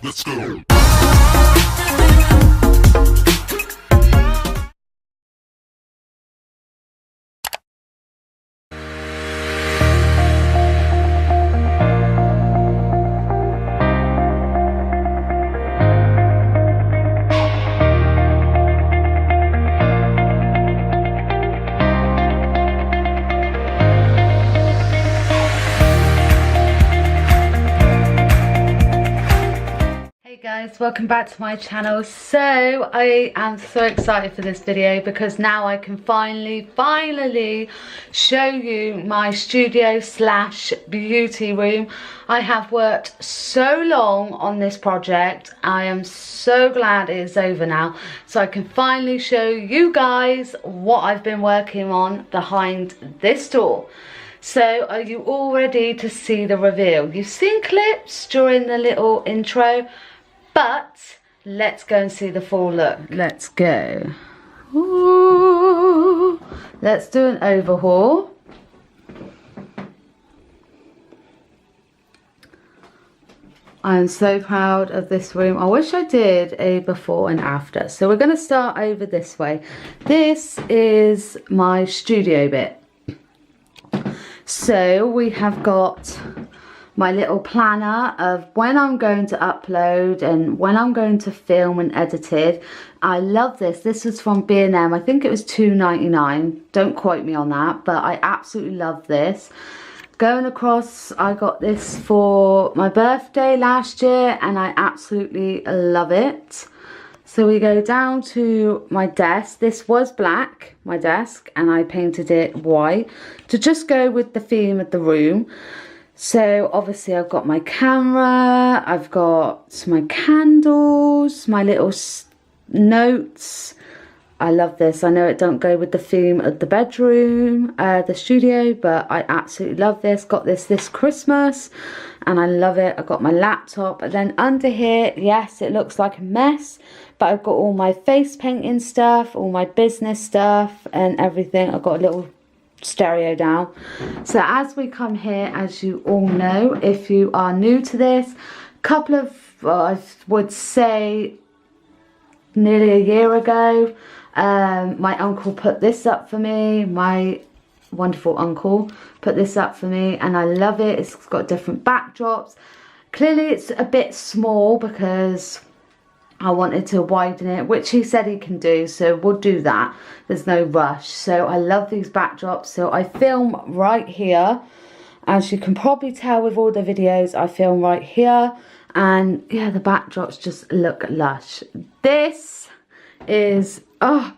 Let's go. Guys, welcome back to my channel. So I am so excited for this video because now I can finally show you my studio slash beauty room. I have worked so long on this project. I am so glad it is over now, so I can finally show you guys what I've been working on behind this door. So are you all ready to see the reveal? You've seen clips during the little intro, but let's go and see the full look. Let's go. Ooh. Let's do an overhaul. I am so proud of this room. I wish I did a before and after. So we're going to start over this way. This is my studio bit. So we have got my little planner of when I'm going to upload and when I'm going to film and edit it. I love this. This was from B&M. I think it was £2.99. Don't quote me on that, but I absolutely love this. Going across, I got this for my birthday last year and I absolutely love it. So we go down to my desk. This was black, my desk, and I painted it white to just go with the theme of the room. So obviously I've got my camera, I've got my candles, my little notes. I love this. I know it don't go with the theme of the bedroom, the studio, but I absolutely love this. Got this Christmas and I love it. I've got my laptop, and then under here, yes, it looks like a mess, but I've got all my face painting stuff, all my business stuff and everything. I've got a little stereo down. So as we come here, as you all know, if you are new to this, couple of I would say nearly a year ago, my uncle put this up for me. My wonderful uncle put this up for me and I love it. It's got different backdrops. Clearly it's a bit small because I wanted to widen it, which he said he can do, so we'll do that. There's no rush. So I love these backdrops. So I film right here. As you can probably tell with all the videos, I film right here. And yeah, the backdrops just look lush. This is, oh,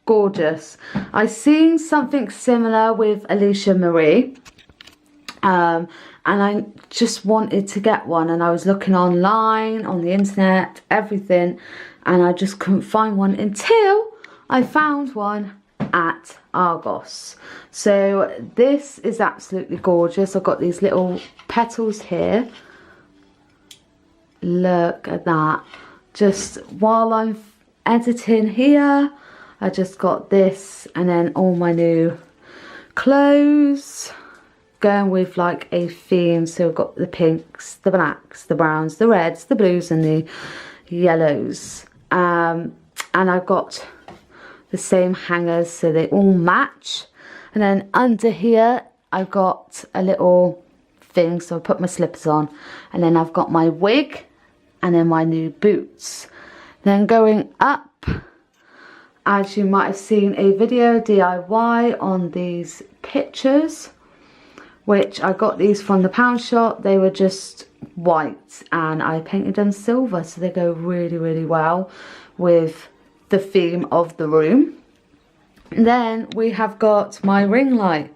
gorgeous. I seen something similar with Alicia Marie. And I just wanted to get one, and I was looking online, on the internet, everything, and I just couldn't find one until I found one at Argos. So this is absolutely gorgeous. I've got these little petals here. Look at that. Just while I'm editing here, I just got this, and then all my new clothes. Going with like a theme, so we've got the pinks, the blacks, the browns, the reds, the blues and the yellows, and I've got the same hangers so they all match. And then under here I've got a little thing, so I put my slippers on, and then I've got my wig and then my new boots. Then going up, as you might have seen a video DIY on these pictures, which I got these from the pound shop. They were just white and I painted them silver, so they go really well with the theme of the room. And then we have got my ring light,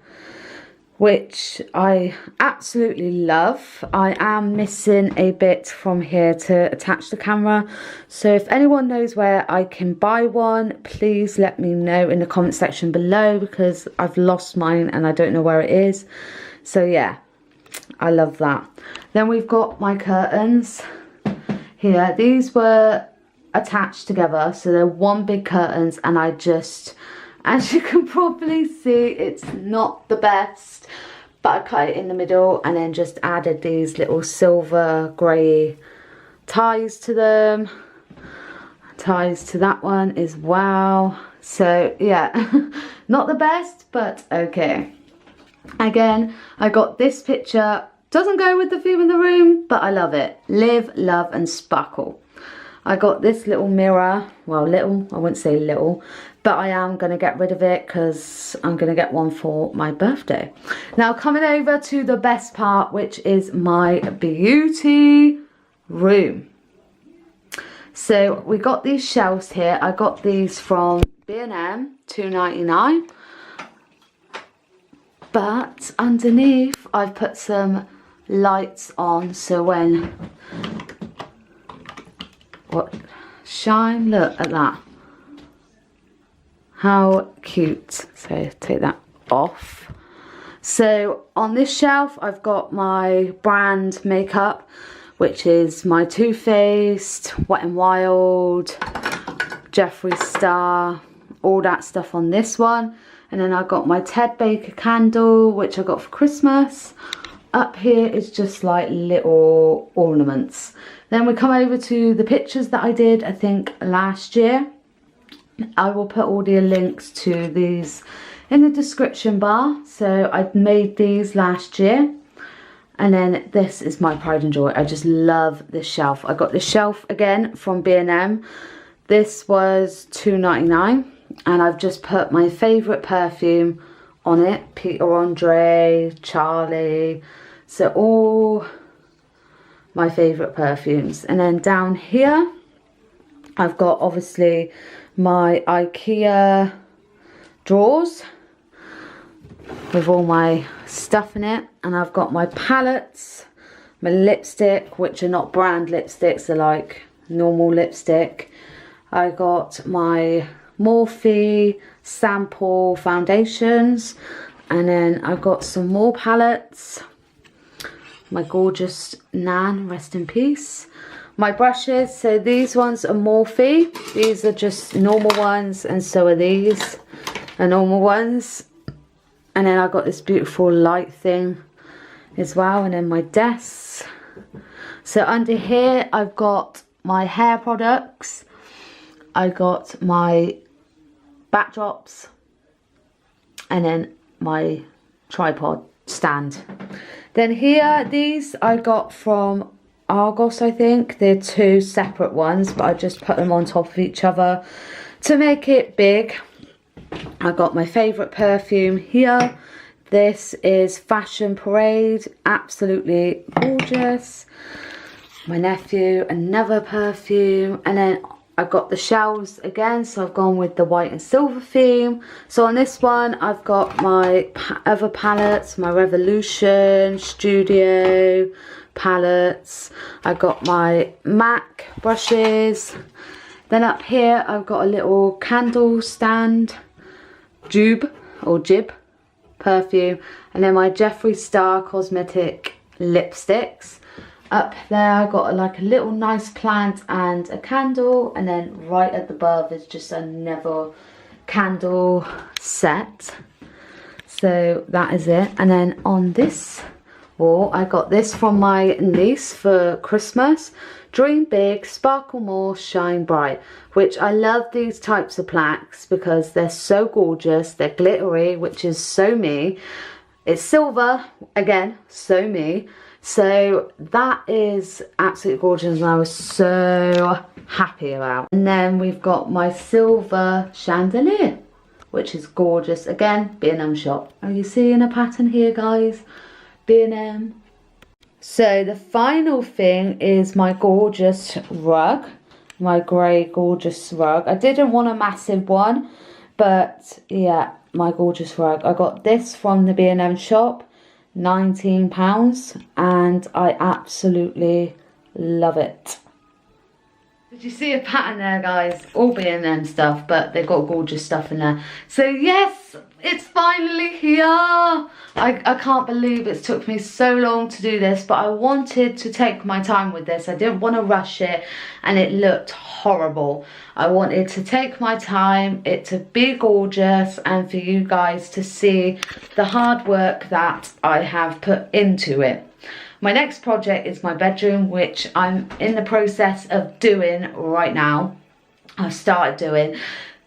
which I absolutely love. I am missing a bit from here to attach the camera, so if anyone knows where I can buy one, please let me know in the comment section below, because I've lost mine and I don't know where it is. So yeah, I love that. Then we've got my curtains here. These were attached together, so they're one big curtains, and I just, as you can probably see, it's not the best, but I cut it in the middle and then just added these little silver grey ties to them, ties to that one as well. So yeah, not the best, but okay. Again, I got this picture, doesn't go with the theme in the room, but I love it. Live, love and sparkle. I got this little mirror, well little, I wouldn't say little, but I am going to get rid of it because I'm going to get one for my birthday. Now coming over to the best part, which is my beauty room. So we got these shelves here. I got these from B&M, $2.99. But underneath I've put some lights on, so when shine, look at that, how cute. So take that off. So on this shelf I've got my brand makeup, which is my Too Faced, Wet n Wild, Jeffree Star, all that stuff on this one. And then I got my Ted Baker candle, which I got for Christmas. Up here is just like little ornaments. Then we come over to the pictures that I did, I think last year. I will put all the links to these in the description bar. So I made these last year. And then this is my pride and joy. I just love this shelf. I got this shelf again from B&M. This was $2.99. And I've just put my favourite perfume on it. Peter Andre, Charlie. So all my favourite perfumes. And then down here, I've got obviously my IKEA drawers with all my stuff in it. And I've got my palettes, my lipstick, which are not brand lipsticks, they're like normal lipstick. I got my Morphe sample foundations, and then I've got some more palettes, my gorgeous Nan, rest in peace. My brushes, so these ones are Morphe, these are just normal ones, and so are these are normal ones. And then I've got this beautiful light thing as well, and then my desks. So under here I've got my hair products, I got my backdrops, and then my tripod stand. Then here, these I got from ARGOS, I think. They're two separate ones, but I just put them on top of each other to make it big. I got my favourite perfume here. This is Fashion Parade, absolutely gorgeous. My nephew, another perfume, and then I've got the shelves again, so I've gone with the white and silver theme. So on this one, I've got my other palettes, my Revolution, Studio palettes. I've got my MAC brushes. Then up here, I've got a little candle stand, jib perfume. And then my Jeffree Star cosmetic lipsticks. Up there I got like a little nice plant and a candle, and then right at the above is just another candle set. So that is it. And then on this wall I got this from my niece for Christmas. Dream big, sparkle more, shine bright. Which I love these types of plaques because they're so gorgeous. They're glittery, which is so me. It's silver, again, so me. So that is absolutely gorgeous, and I was so happy about. And then we've got my silver chandelier, which is gorgeous. Again, B&M shop. Are you seeing a pattern here, guys? B&M. So the final thing is my gorgeous rug. My grey gorgeous rug. I didn't want a massive one, but yeah, my gorgeous rug. I got this from the B&M shop. £19, and I absolutely love it. Did you see a pattern there, guys? All B&M stuff, but they've got gorgeous stuff in there. So yes, it's finally here. I can't believe it took me so long to do this, but I wanted to take my time with this. I didn't want to rush it, and it looked horrible. I wanted to take my time, it to be gorgeous, and for you guys to see the hard work that I have put into it. My next project is my bedroom, which I'm in the process of doing right now. I've started doing.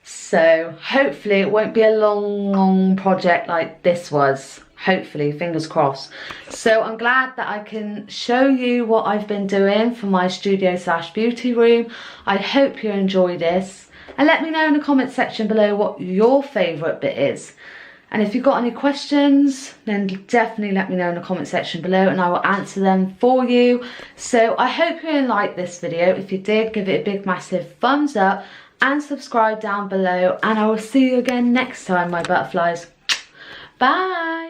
So hopefully it won't be a long project like this was. Hopefully, fingers crossed. So I'm glad that I can show you what I've been doing for my studio / beauty room. I hope you enjoy this. And let me know in the comment section below what your favourite bit is. And if you've got any questions, then definitely let me know in the comment section below and I will answer them for you. So I hope you liked this video. If you did, give it a big massive thumbs up and subscribe down below. And I will see you again next time, my butterflies. Bye.